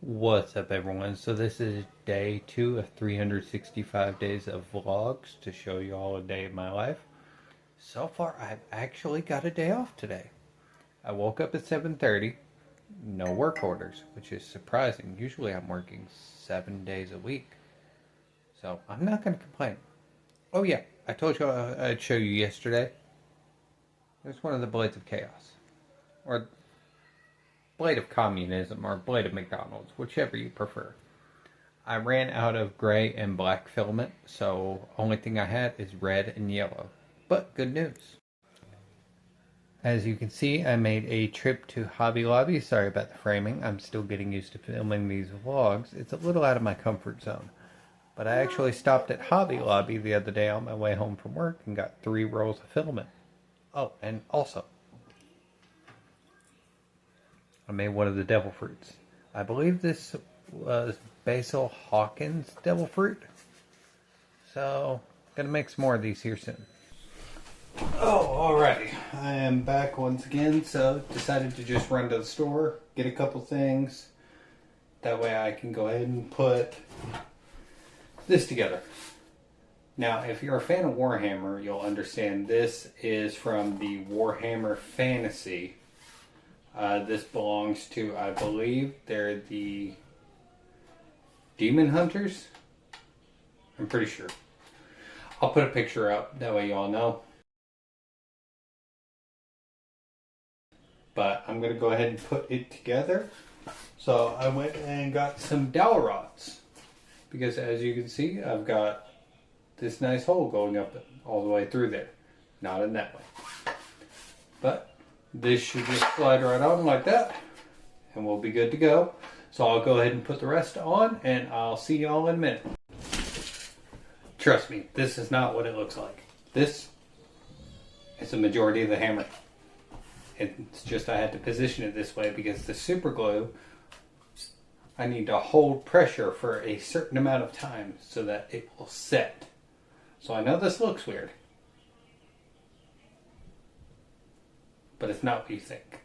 What's up, everyone? So this is day 2 of 365 days of vlogs to show you all a day of my life. So far, I've actually got a day off today. I woke up at 7:30, no work orders, which is surprising. Usually I'm working 7 days a week. So I'm not going to complain. Oh yeah, I told you I'd show you yesterday. There's one of the Blades of Chaos. Or Blade of Communism, or Blade of McDonald's, whichever you prefer. I ran out of gray and black filament, so only thing I had is red and yellow. But good news. As you can see, I made a trip to Hobby Lobby. Sorry about the framing. I'm still getting used to filming these vlogs. It's a little out of my comfort zone. But I actually stopped at Hobby Lobby the other day on my way home from work and got 3 rolls of filament. Oh, and also, I made one of the devil fruits. I believe this was Basil Hawkins devil fruit. So, gonna make some more of these here soon. Oh, alrighty. I am back once again, so decided to just run to the store, get a couple things. That way I can go ahead and put this together. Now, if you're a fan of Warhammer, you'll understand this is from the Warhammer Fantasy. This belongs to, I believe, they're the Demon Hunters? I'm pretty sure. I'll put a picture up, that way you all know. But I'm going to go ahead and put it together. So I went and got some dowel rods. Because as you can see, I've got this nice hole going up all the way through there. Not in that way. But this should just slide right on like that, and we'll be good to go. So I'll go ahead and put the rest on, and I'll see y'all in a minute. Trust me, this is not what it looks like. This is the majority of the hammer. It's just I had to position it this way because the super glue, I need to hold pressure for a certain amount of time so that it will set. So I know this looks weird, but it's not what you think.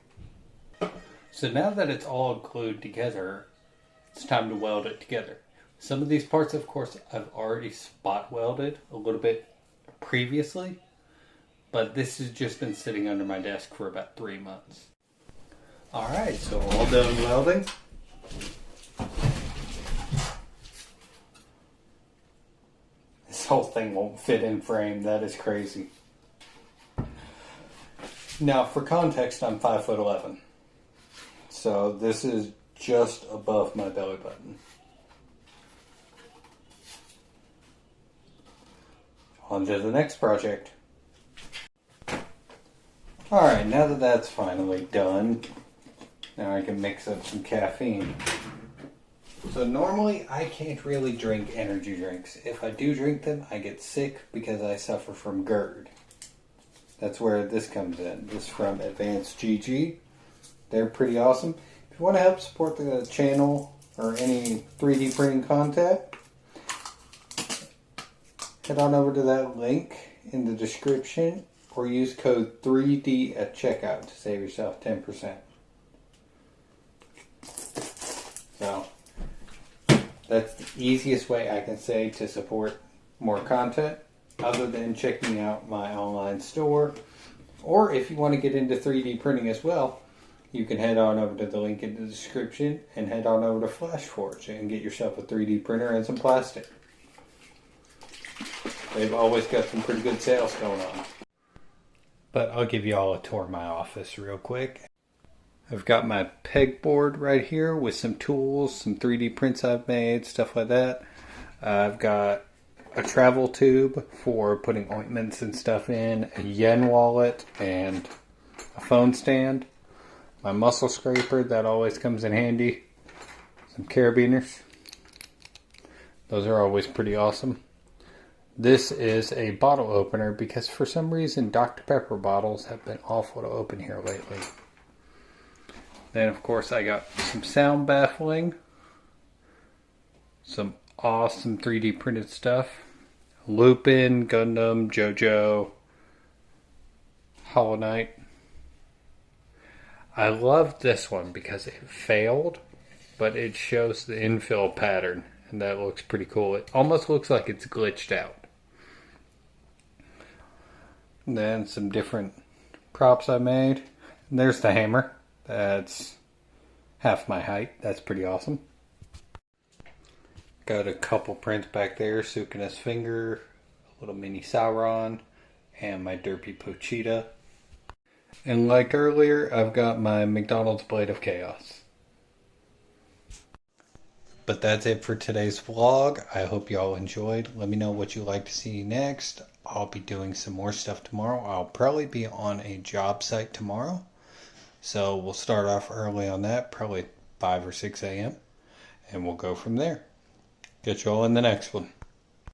So now that it's all glued together, it's time to weld it together. Some of these parts, of course, I've already spot welded a little bit previously, but this has just been sitting under my desk for about 3 months. Alright, so all done welding. This whole thing won't fit in frame, that is crazy. Now, for context, I'm 5'11". So this is just above my belly button. On to the next project. Alright, now that that's finally done, now I can mix up some caffeine. So normally I can't really drink energy drinks. If I do drink them, I get sick because I suffer from GERD. That's where this comes in. This is from Advanced GG. They're pretty awesome. If you want to help support the channel or any 3D printing content, head on over to that link in the description or use code 3D at checkout to save yourself 10%. So, that's the easiest way I can say to support more content, other than checking out my online store. Or if you want to get into 3D printing as well, you can head on over to the link in the description and head on over to FlashForge and get yourself a 3D printer and some plastic. They've always got some pretty good sales going on. But I'll give you all a tour of my office real quick. I've got my pegboard right here with some tools, some 3D prints I've made, stuff like that. I've got a travel tube for putting ointments and stuff in, a yen wallet, and a phone stand. My muscle scraper, that always comes in handy. Some carabiners. Those are always pretty awesome. This is a bottle opener because for some reason Dr. Pepper bottles have been awful to open here lately. Then of course I got some sound baffling. Some awesome 3D printed stuff. Lupin, Gundam, JoJo, Hollow Knight. I love this one because it failed but it shows the infill pattern, and that looks pretty cool. It almost looks like it's glitched out. And then some different props I made. And there's the hammer. That's half my height. That's pretty awesome. Got a couple prints back there. Sukuna's finger, a little mini Sauron, and my Derpy Pochita. And like earlier, I've got my McDonald's Blade of Chaos. But that's it for today's vlog. I hope y'all enjoyed. Let me know what you'd like to see next. I'll be doing some more stuff tomorrow. I'll probably be on a job site tomorrow. So we'll start off early on that, probably 5 or 6 a.m. And we'll go from there. Catch y'all in the next one.